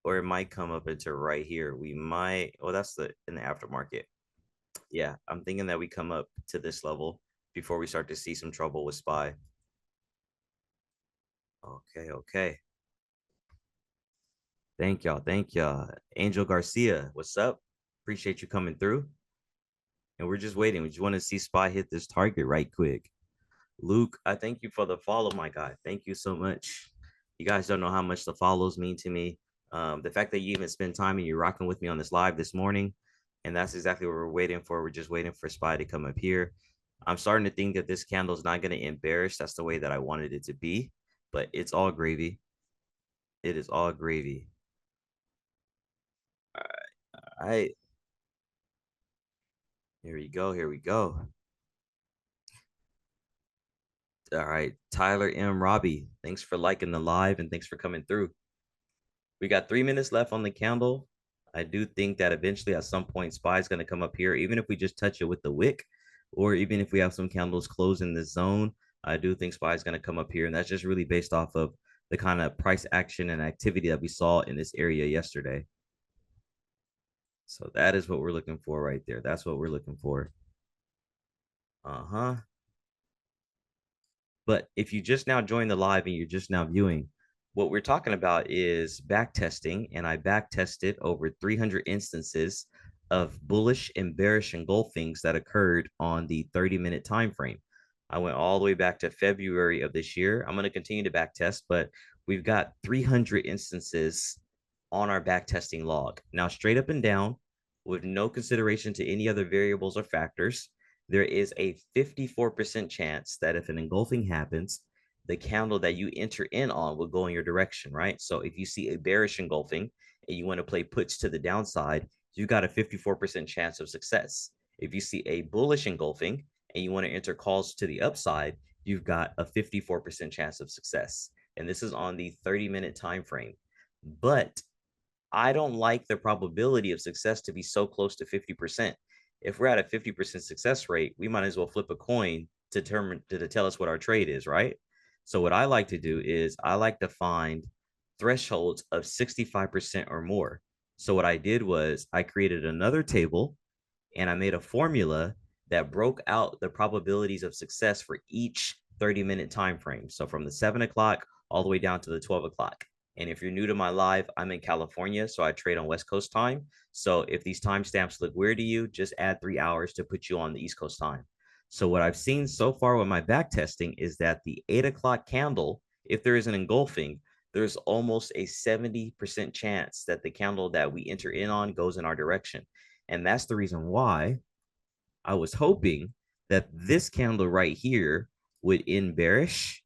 Or it might come up into right here. We might, well, that's in the aftermarket. Yeah, I'm thinking that we come up to this level before we start to see some trouble with SPY. Okay, okay. Thank y'all. Thank y'all. Angel Garcia, what's up? Appreciate you coming through. And we're just waiting. We just want to see SPY hit this target right quick. Luke, I thank you for the follow, my guy. Thank you so much. You guys don't know how much the follows mean to me. The fact that you even spend time and you're rocking with me on this live this morning, and that's exactly what we're waiting for. We're just waiting for SPY to come up here. I'm starting to think that this candle is not going to embarrass. That's the way that I wanted it to be, but it's all gravy. It is all gravy. All right. All right. Here we go. Here we go. All right. Tyler M. Robbie, thanks for liking the live and thanks for coming through. We got 3 minutes left on the candle. I do think that eventually at some point SPY is going to come up here, even if we just touch it with the wick, or even if we have some candles close in this zone. I do think SPY is going to come up here, and that's just really based off of the kind of price action and activity that we saw in this area yesterday. So that is what we're looking for right there. That's what we're looking for. Uh-huh. But if you just now joined the live and you're just now viewing, what we're talking about is back testing. And I back tested over 300 instances of bullish and bearish engulfings that occurred on the 30-minute time frame. I went all the way back to February of this year. I'm going to continue to back test, but we've got 300 instances on our back testing log. Now, straight up and down, with no consideration to any other variables or factors, there is a 54% chance that if an engulfing happens, the candle that you enter in on will go in your direction, right? So if you see a bearish engulfing and you want to play puts to the downside, you got a 54% chance of success. If you see a bullish engulfing and you want to enter calls to the upside, you've got a 54% chance of success. And this is on the 30-minute time frame. But I don't like the probability of success to be so close to 50%. If we're at a 50% success rate, we might as well flip a coin to determine to tell us what our trade is, right? So what I like to do is I like to find thresholds of 65% or more. So what I did was I created another table and I made a formula that broke out the probabilities of success for each 30-minute time frame. So from the 7 o'clock all the way down to the 12 o'clock. And if you're new to my live, I'm in California, so I trade on West Coast time. So if these timestamps look weird to you, just add 3 hours to put you on the East Coast time. So what I've seen so far with my back testing is that the 8 o'clock candle, if there is an engulfing, there's almost a 70% chance that the candle that we enter in on goes in our direction. And that's the reason why I was hoping that this candle right here would end bearish.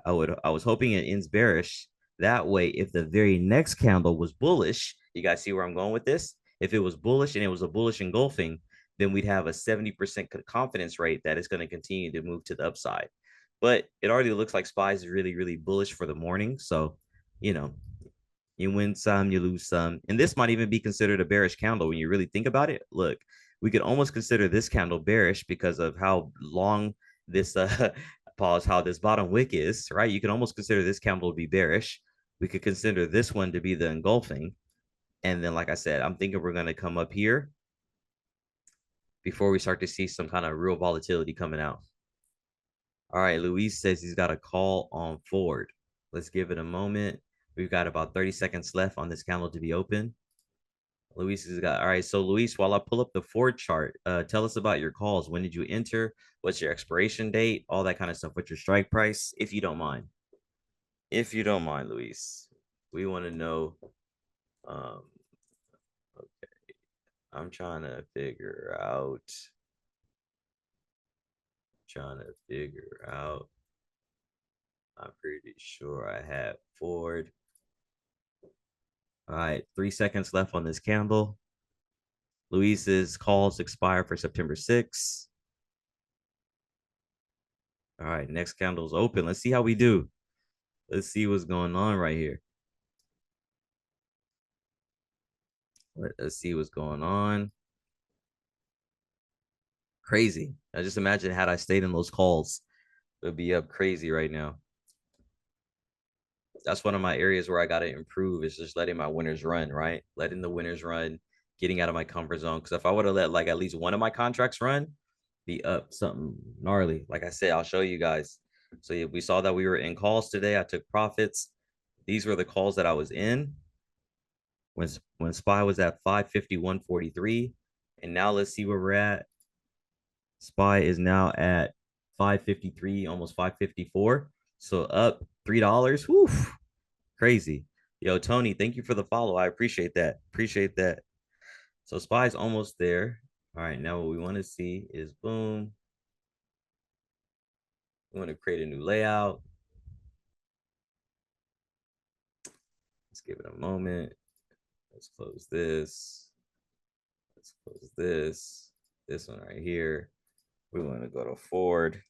I was hoping it ends bearish. That way, if the very next candle was bullish, you guys see where I'm going with this? If it was bullish and it was a bullish engulfing, then we'd have a 70% confidence rate that it's going to continue to move to the upside. But it already looks like SPY is really, really bullish for the morning. So, you know, You win some, you lose some. And this might even be considered a bearish candle when you really think about it. Look, we could almost consider this candle bearish because of how long this pause, how this bottom wick is, right? You can almost consider this candle to be bearish. We could consider this one to be the engulfing. And then, like I said, I'm thinking we're going to come up here before we start to see some kind of real volatility coming out. All right, Luis says he's got a call on Ford. Let's give it a moment. We've got about 30 seconds left on this candle to be open. Luis has got, all right. So, Luis, while I pull up the Ford chart, tell us about your calls. When did you enter? What's your expiration date? All that kind of stuff. What's your strike price? If you don't mind. If you don't mind, Luis, we want to know. Um, okay. I'm trying to figure out. I'm pretty sure I have Ford. All right, 3 seconds left on this candle. Luis's calls expire for September 6th. All right, next candle's open. Let's see how we do. Let's see what's going on right here. Let's see what's going on. Crazy. I just imagine had I stayed in those calls, it would be up crazy right now. That's one of my areas where I got to improve is just letting my winners run, right? Letting the winners run, getting out of my comfort zone. Because if I would have let like at least one of my contracts run, be up something gnarly. Like I said, I'll show you guys. So yeah, we saw that we were in calls today. I took profits. These were the calls that I was in when SPY was at 551.43. And now let's see where we're at. SPY is now at 553, almost 554. So up $3. Whew, crazy. Yo, Tony, thank you for the follow. I appreciate that. Appreciate that. So SPY's almost there. All right, now what we want to see is boom. We want to create a new layout. Let's give it a moment. Let's close this. Let's close this. This one right here. We want to go to Ford.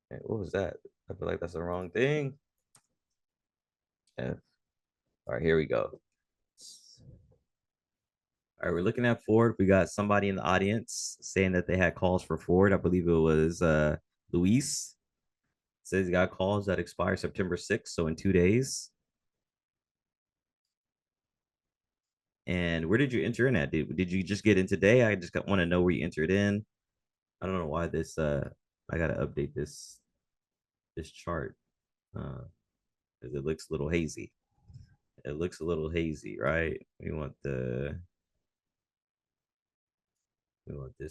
Hey, what was that? I feel like that's the wrong thing. F. All right, here we go. All right, we're looking at Ford. We got somebody in the audience saying that they had calls for Ford. I believe it was Luis. Says he got calls that expire September 6th, so in 2 days. And where did you enter in at? Did you just get in today? I just want to know where you entered in. I don't know why this I gotta update this chart. Because it looks a little hazy. It looks a little hazy, right? We want this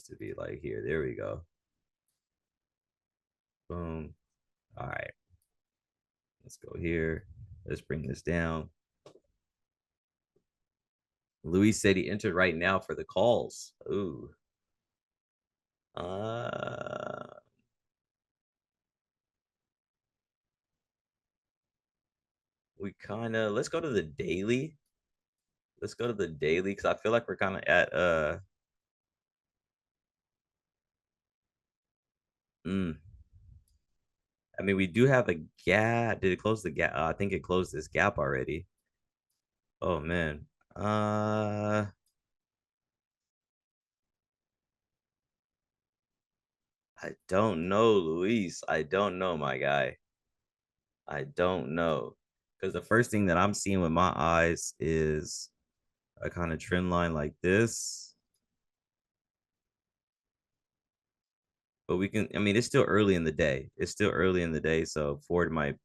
to be like here. There we go. Boom. All right. Let's go here. Let's bring this down. Luis said he entered right now for the calls. Ooh. We kind of let's go to the daily. Let's go to the daily because I feel like we're kind of at mm, I mean we do have a gap. Did it close the gap? I think it closed this gap already. Oh man. I don't know, Luis. I don't know, my guy. I don't know. Because the first thing that I'm seeing with my eyes is a kind of trend line like this. But we can, I mean, it's still early in the day. It's still early in the day. So Ford might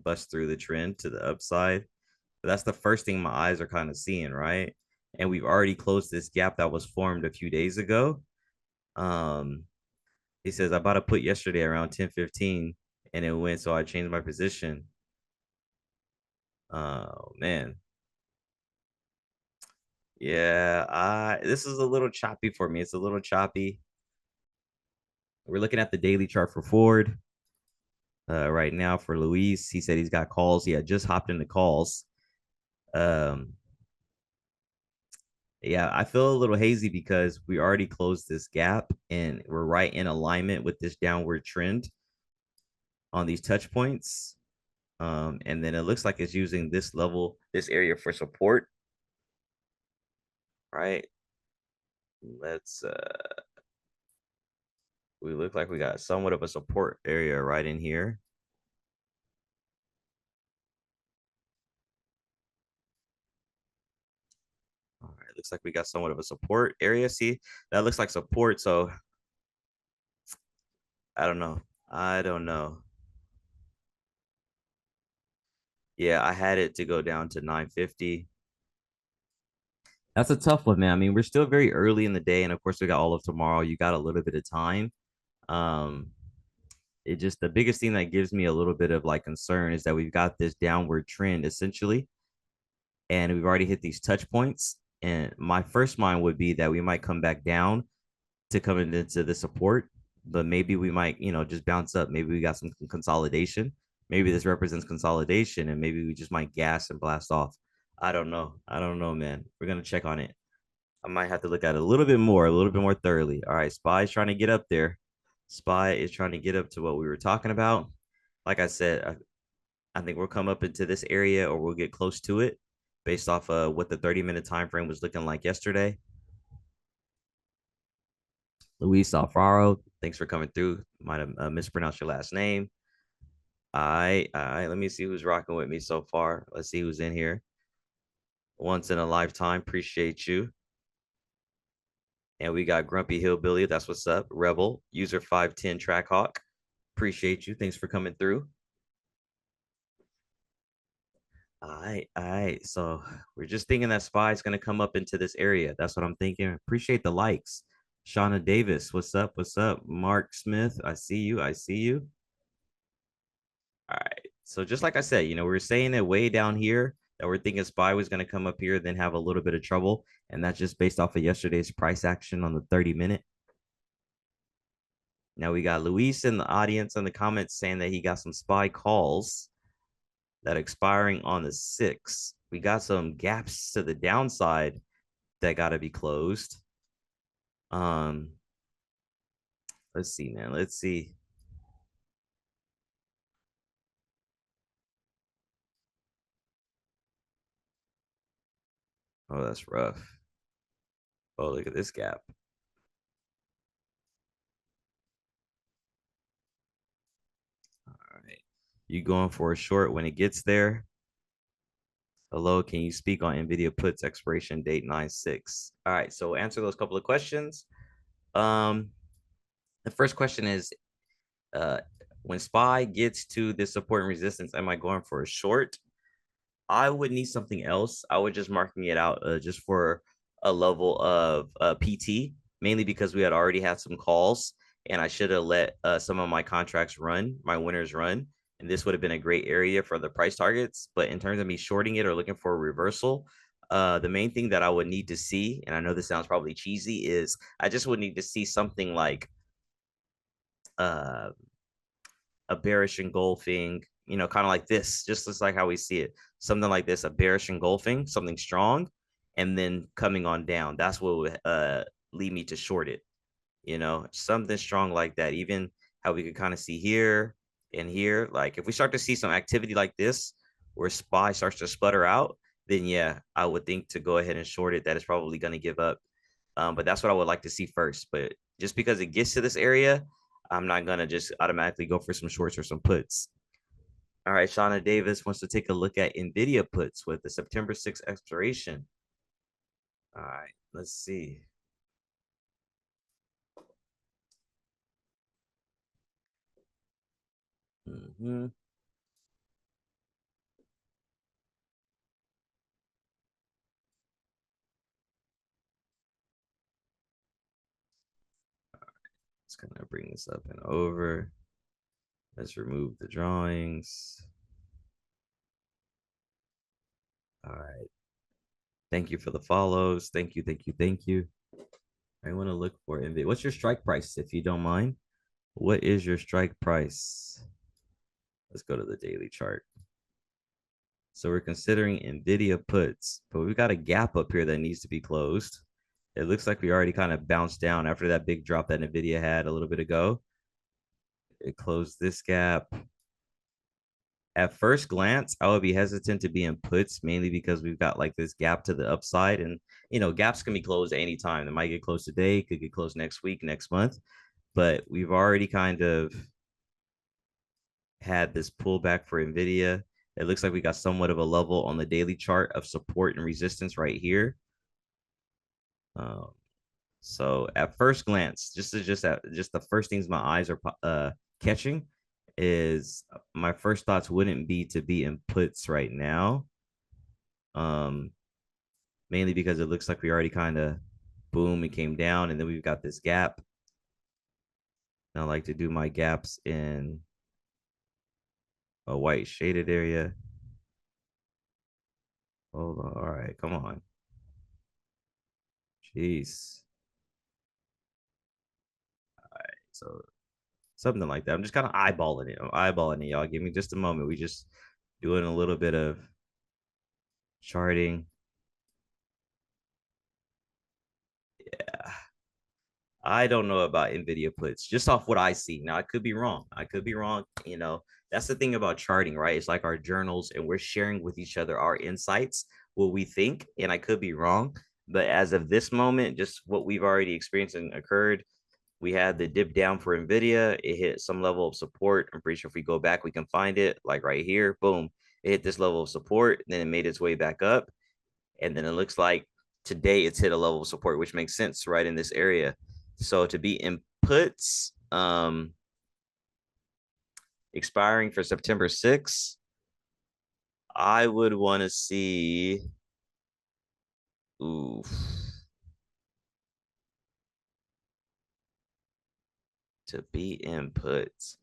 bust through the trend to the upside. But that's the first thing my eyes are kind of seeing, right? And we've already closed this gap that was formed a few days ago. Um, he says I bought a put yesterday around 10:15 and it went, so I changed my position. Oh man. Yeah, I this is a little choppy for me. It's a little choppy. We're looking at the daily chart for Ford. Right now for Luis, he said he's got calls. He had just hopped into calls. Um, yeah, I feel a little hazy because we already closed this gap and we're right in alignment with this downward trend. on these touch points. And then it looks like it's using this level, this area for support, right? Let's we look like we got somewhat of a support area right in here. All right, looks like we got somewhat of a support area. See, that looks like support. So I don't know. I don't know. Yeah, I had it to go down to 950. That's a tough one, man. I mean, we're still very early in the day, and of course, we got all of tomorrow. You got a little bit of time. Um, it just the biggest thing that gives me a little bit of like concern is that we've got this downward trend essentially, and we've already hit these touch points. And my first mind would be that we might come back down to come into the support, but maybe we might, just bounce up. Maybe we got some consolidation. Maybe this represents consolidation, and maybe we just might gas and blast off. I don't know. I don't know, man. We're gonna check on it. I might have to look at it a little bit more thoroughly. All right, Spy is trying to get up there. Spy is trying to get up to what we were talking about. Like I said, I think we'll come up into this area or we'll get close to it based off of what the 30-minute time frame was looking like yesterday. Luis Alfaro, thanks for coming through. Might have mispronounced your last name. All right, all right. Let me see who's rocking with me so far. Let's see who's in here. Once in a lifetime. Appreciate you. And we got Grumpy Hillbilly. That's what's up. Rebel, user 510 Trackhawk. Appreciate you. Thanks for coming through. All right, all right. So we're just thinking that Spy is going to come up into this area. That's what I'm thinking. Appreciate the likes. Shauna Davis, what's up? What's up? Mark Smith, I see you. I see you. All right. So just like I said, we were saying it way down here that we're thinking Spy was going to come up here, then have a little bit of trouble. And that's just based off of yesterday's price action on the 30-minute. Now we got Luis in the audience in the comments saying that he got some Spy calls that expiring on the 6th. We got some gaps to the downside that got to be closed. Um, let's see, man. Let's see. Oh, that's rough. Oh, look at this gap. All right. You going for a short when it gets there? Hello, can you speak on NVIDIA puts expiration date 9/6? All right, so answer those couple of questions. Um, the first question is uh when SPY gets to this support and resistance, am I going for a short? I would need something else. I would just marking it out just for a level of PT, mainly because we had already had some calls and I should have let some of my contracts run, my winners run. And this would have been a great area for the price targets. But in terms of me shorting it or looking for a reversal, the main thing that I would need to see, and I know this sounds probably cheesy, is I just would need to see something like uh, a bearish engulfing, kind of like this, just like how we see it. Something like this, a bearish engulfing, something strong, and then coming on down. That's what would lead me to short it. Something strong like that. Even how we could kind of see here and here. Like if we start to see some activity like this, where SPY starts to sputter out, then yeah, I would think to go ahead and short it. That is probably going to give up. But that's what I would like to see first. But just because it gets to this area, I'm not gonna just automatically go for some shorts or some puts. All right, Shauna Davis wants to take a look at NVIDIA puts with the September 6th expiration. All right, let's see. Mm-hmm. Let's kind of bring this up and over. Let's remove the drawings. All right. Thank you for the follows. Thank you, thank you, thank you. I want to look for NVIDIA. What's your strike price, if you don't mind? What is your strike price? Let's go to the daily chart. So we're considering NVIDIA puts, but we've got a gap up here that needs to be closed. It looks like we already kind of bounced down after that big drop that NVIDIA had a little bit ago. It closed this gap. At first glance, I would be hesitant to be in puts mainly because we've got like this gap to the upside, and gaps can be closed at any time. It might get closed today, could get closed next week, next month, but we've already kind of had this pullback for Nvidia. It looks like we got somewhat of a level on the daily chart of support and resistance right here. Um, so at first glance, just the first things my eyes are catching is my first thoughts wouldn't be to be in puts right now. Um, Mainly because it looks like we already kind of boom, it came down, and then we've got this gap. And I like to do my gaps in a white shaded area. Hold on. All right, come on. Jeez. So something like that. I'm just kind of eyeballing it. I'm eyeballing it, y'all. Give me just a moment. We just doing a little bit of charting. Yeah. I don't know about Nvidia puts just off what I see. Now I could be wrong. I could be wrong. That's the thing about charting, right? It's like our journals, and we're sharing with each other our insights, what we think, and I could be wrong. But as of this moment, just what we've already experienced and occurred, we had the dip down for Nvidia. It hit some level of support. I'm pretty sure if we go back, we can find it, like right here. Boom. It hit this level of support. Then it made its way back up. And then it looks like today it's hit a level of support, which makes sense right in this area. So to be in puts, expiring for September 6th, I would want to see. Ooh. To be inputs.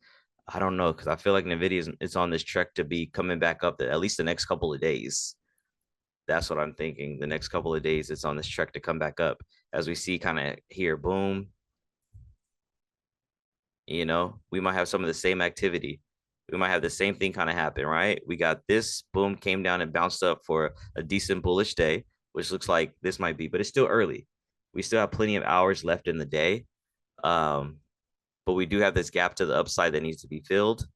I don't know, because I feel like Nvidia is on this trek to be coming back up at least the next couple of days. That's what I'm thinking. The next couple of days, it's on this trek to come back up. As we see kind of here, boom, we might have some of the same activity. We might have the same thing kind of happen, right? We got this, boom, came down and bounced up for a decent bullish day, which looks like this might be, but it's still early. We still have plenty of hours left in the day. Um, but we do have this gap to the upside that needs to be filled.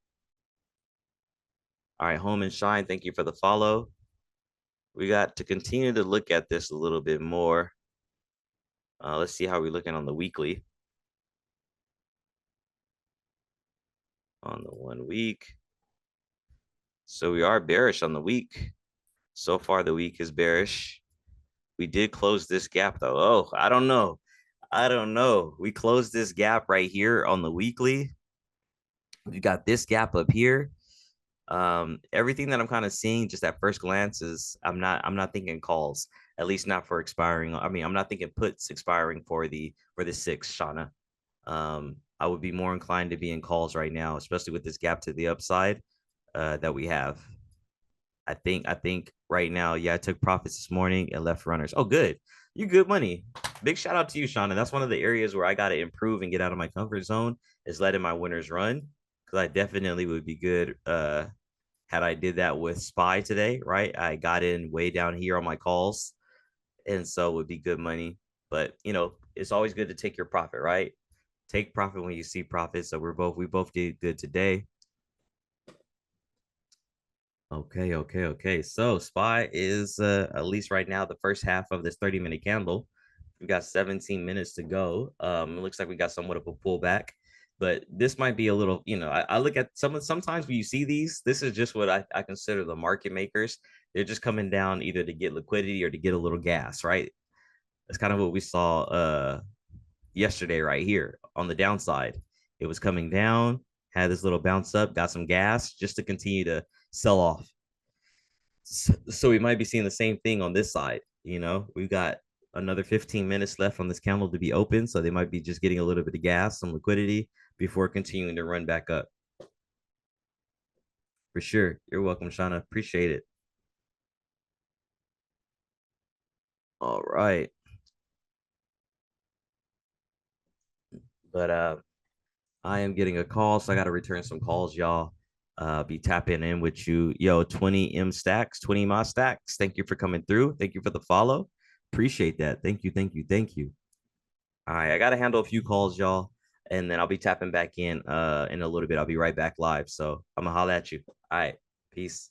All right, Home and Shine, thank you for the follow. We got to continue to look at this a little bit more. Let's see how we're looking on the weekly. On the 1 week. So we are bearish on the week. So far, the week is bearish. We did close this gap, though. Oh, I don't know. I don't know. We closed this gap right here on the weekly. We got this gap up here. Everything that I'm kind of seeing just at first glance is I'm not thinking calls, at least not for expiring. I mean, I'm not thinking puts expiring for the 6th, Shauna. I would be more inclined to be in calls right now, especially with this gap to the upside that we have. I think right now, yeah, I took profits this morning and left runners. Oh, good. You good money. Big shout out to you, Shauna. That's one of the areas where I got to improve and get out of my comfort zone is letting my winners run. Because I definitely would be good had I did that with SPY today, right? I got in way down here on my calls. And so it would be good money. But it's always good to take your profit, right? Take profit when you see profit. So we both did good today. Okay. So SPY is at least right now the first half of this 30-minute candle. We got 17 minutes to go. It looks like we got somewhat of a pullback, but this might be a little, I look at sometimes when you see these, this is just what I consider the market makers. They're just coming down either to get liquidity or to get a little gas, right? That's kind of what we saw yesterday right here on the downside. It was coming down, had this little bounce up, got some gas just to continue to sell off. So we might be seeing the same thing on this side. We've got another 15 minutes left on this candle to be open. So they might be just getting a little bit of gas, some liquidity before continuing to run back up. For sure. You're welcome, Shauna. Appreciate it. All right. But I am getting a call, so I gotta return some calls, y'all. Be tapping in with you. Yo, 20 M stacks, 20 my stacks. Thank you for coming through. Thank you for the follow. Appreciate that. Thank you. All right, I gotta handle a few calls, y'all, and then I'll be tapping back in a little bit. I'll be right back live. So I'm gonna holla at you. All right. Peace.